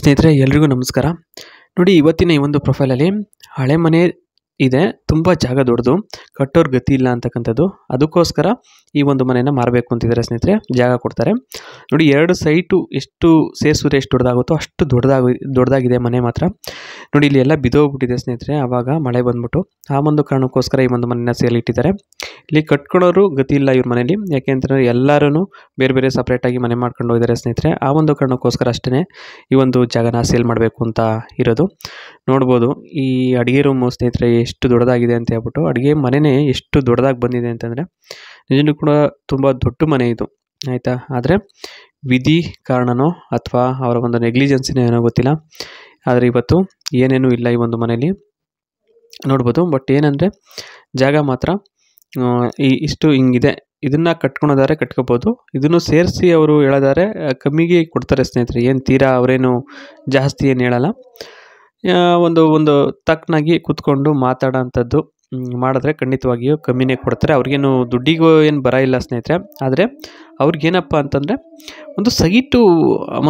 ಸ್ನೇಹಿತರೆ ಎಲ್ರಿಗೂ ನಮಸ್ಕಾರ. ನೋಡಿ, ಇವತ್ತಿನ ಈ ಒಂದು ಪ್ರೊಫೈಲಲ್ಲಿ ಹಳೆ ಮನೆ ಇದೆ, ತುಂಬ ಜಾಗ ದೊಡ್ಡದು, ಕಟ್ಟೋರ್ ಗತಿ ಇಲ್ಲ ಅಂತಕ್ಕಂಥದ್ದು. ಅದಕ್ಕೋಸ್ಕರ ಈ ಒಂದು ಮನೆನ ಮಾರಬೇಕು ಅಂತಿದ್ದಾರೆ ಸ್ನೇಹಿತರೆ. ಜಾಗ ಕೊಡ್ತಾರೆ. ನೋಡಿ, 2 ಸೈಟು ಎಷ್ಟು ಸೇರಿಸಿದ್ರೆ ಎಷ್ಟು ದೊಡ್ಡದಾಗುತ್ತೋ ಅಷ್ಟು ದೊಡ್ಡದಾಗಿದೆ ಮನೆ ಮಾತ್ರ. ನೋಡಿ, ಇಲ್ಲಿ ಎಲ್ಲ ಬಿದ್ದೋಗ್ಬಿಟ್ಟಿದೆ ಸ್ನೇಹಿತರೆ. ಆವಾಗ ಮಳೆ ಬಂದ್ಬಿಟ್ಟು ಆ ಒಂದು ಕಾರಣಕ್ಕೋಸ್ಕರ ಈ ಒಂದು ಮನೆನ ಸೇಲ್ ಇಟ್ಟಿದ್ದಾರೆ. ಇಲ್ಲಿ ಕಟ್ಕೊಳ್ಳೋರು ಗತಿ ಇಲ್ಲ ಇವ್ರ ಮನೇಲಿ. ಯಾಕೆ ಅಂತಂದರೆ ಎಲ್ಲರೂ ಬೇರೆ ಬೇರೆ ಸಪ್ರೇಟಾಗಿ ಮನೆ ಮಾಡ್ಕೊಂಡು ಹೋಗಿದ್ದಾರೆ ಸ್ನೇಹಿತರೆ. ಆ ಒಂದು ಕಾರಣಕ್ಕೋಸ್ಕರ ಅಷ್ಟೇ ಈ ಒಂದು ಜಾಗನ ಸೇಲ್ ಮಾಡಬೇಕು ಅಂತ ಇರೋದು. ನೋಡ್ಬೋದು ಈ ಅಡುಗೆ ರೂಮು ಸ್ನೇಹಿತರೆ ಎಷ್ಟು ದೊಡ್ಡದಾಗಿದೆ ಅಂತ ಹೇಳ್ಬಿಟ್ಟು. ಅಡುಗೆ ಮನೆಯೇ ಎಷ್ಟು ದೊಡ್ಡದಾಗಿ ಬಂದಿದೆ ಅಂತಂದರೆ ನಿಜನೂ ಕೂಡ ತುಂಬ ದೊಡ್ಡ ಮನೆ ಇದು, ಆಯಿತಾ. ಆದರೆ ವಿಧಿ ಕಾರಣನೋ ಅಥವಾ ಅವರ ಒಂದು ನೆಗ್ಲಿಜೆನ್ಸಿನೋ ಏನೋ ಗೊತ್ತಿಲ್ಲ, ಆದರೆ ಇವತ್ತು ಏನೇನೂ ಇಲ್ಲ ಈ ಒಂದು ಮನೇಲಿ ನೋಡ್ಬೋದು. ಬಟ್ ಏನಂದರೆ ಜಾಗ ಮಾತ್ರ ಇಷ್ಟು ಹಿಂಗಿದೆ. ಇದನ್ನು ಕಟ್ಕೊಳೋದಾದ್ರೆ ಕಟ್ಕೋಬೋದು. ಇದನ್ನು ಸೇರಿಸಿ ಅವರು ಹೇಳೋದಾದ್ರೆ ಕಮ್ಮಿಗೆ ಕೊಡ್ತಾರೆ ಸ್ನೇಹಿತರೆ. ಏನು ತೀರಾ ಅವರೇನು ಜಾಸ್ತಿ ಏನು ಹೇಳಲ್ಲ. ಒಂದು ತಕ್ಕನಾಗಿ ಕೂತ್ಕೊಂಡು ಮಾತಾಡೋ ಅಂಥದ್ದು ಮಾಡಿದ್ರೆ ಖಂಡಿತವಾಗಿಯೂ ಕಮ್ಮಿನೇ ಕೊಡ್ತಾರೆ. ಅವ್ರಿಗೇನು ದುಡ್ಡಿಗೂ ಏನು ಬರ ಇಲ್ಲ ಸ್ನೇಹಿತರೆ. ಆದರೆ ಅವ್ರಿಗೇನಪ್ಪ ಅಂತಂದರೆ ಒಂದು ಸೈಟು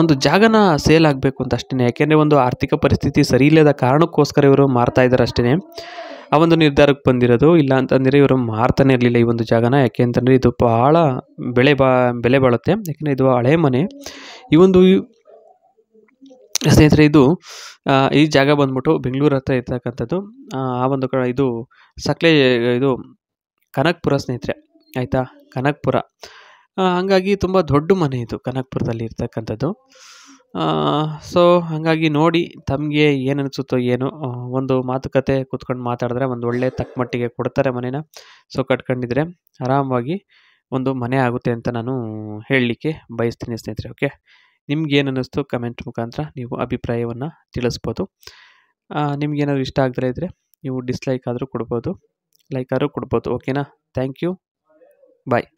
ಒಂದು ಜಾಗನ ಸೇಲ್ ಆಗಬೇಕು ಅಂತ ಅಷ್ಟೇ. ಯಾಕೆಂದರೆ ಒಂದು ಆರ್ಥಿಕ ಪರಿಸ್ಥಿತಿ ಸರಿ ಇಲ್ಲದ ಕಾರಣಕ್ಕೋಸ್ಕರ ಇವರು ಮಾರ್ತಾ ಇದ್ದಾರೆ ಅಷ್ಟೇ. ಆ ಒಂದು ನಿರ್ಧಾರಕ್ಕೆ ಬಂದಿರೋದು. ಇಲ್ಲ ಅಂತಂದರೆ ಇವರು ಮಾರ್ತಾನೆ ಇರಲಿಲ್ಲ ಈ ಒಂದು ಜಾಗನ. ಯಾಕೆ ಅಂತಂದರೆ ಇದು ಭಾಳ ಬೆಲೆ ಬಾಳುತ್ತೆ. ಯಾಕೆಂದರೆ ಇದು ಹಳೆ ಮನೆ. ಈ ಒಂದು ಸ್ನೇಹಿತರೆ ಈ ಜಾಗ ಬಂದ್ಬಿಟ್ಟು ಬೆಂಗಳೂರು ಹತ್ರ ಇರ್ತಕ್ಕಂಥದ್ದು. ಆ ಒಂದು ಇದು ಇದು ಕನಕಪುರ ಸ್ನೇಹಿತರೆ, ಆಯಿತಾ. ಕನಕಪುರ ಹಾಗಾಗಿ ತುಂಬ ದೊಡ್ಡ ಮನೆ ಇದು ಕನಕಪುರದಲ್ಲಿ ಇರ್ತಕ್ಕಂಥದ್ದು. ಸೊ ಹಾಗಾಗಿ ನೋಡಿ, ತಮಗೆ ಏನು ಅನಿಸುತ್ತೋ ಏನು ಒಂದು ಮಾತುಕತೆ ಕೂತ್ಕೊಂಡು ಮಾತಾಡಿದ್ರೆ ಒಂದು ಒಳ್ಳೆ ತಕ್ಕ ಮಟ್ಟಿಗೆ ಕೊಡ್ತಾರೆ ಮನೇನ. ಸೊ ಕಟ್ಕೊಂಡಿದ್ರೆ ಆರಾಮವಾಗಿ ಒಂದು ಮನೆ ಆಗುತ್ತೆ ಅಂತ ನಾನು ಹೇಳಲಿಕ್ಕೆ ಬಯಸ್ತೀನಿ ಸ್ನೇಹಿತರೆ. ಓಕೆ, ನಿಮ್ಗೇನು ಅನ್ನಿಸ್ತು ಕಮೆಂಟ್ ಮುಖಾಂತರ ನೀವು ಅಭಿಪ್ರಾಯವನ್ನು ತಿಳಿಸ್ಬೋದು. ನಿಮ್ಗೇನಾದ್ರು ಇಷ್ಟ ಆಗದೇ ಇದ್ದರೆ ನೀವು ಡಿಸ್ಲೈಕ್ ಆದರೂ ಕೊಡ್ಬೋದು, ಲೈಕ್ ಆದರೂ ಕೊಡ್ಬೋದು. ಓಕೆನಾ? Thank you, bye.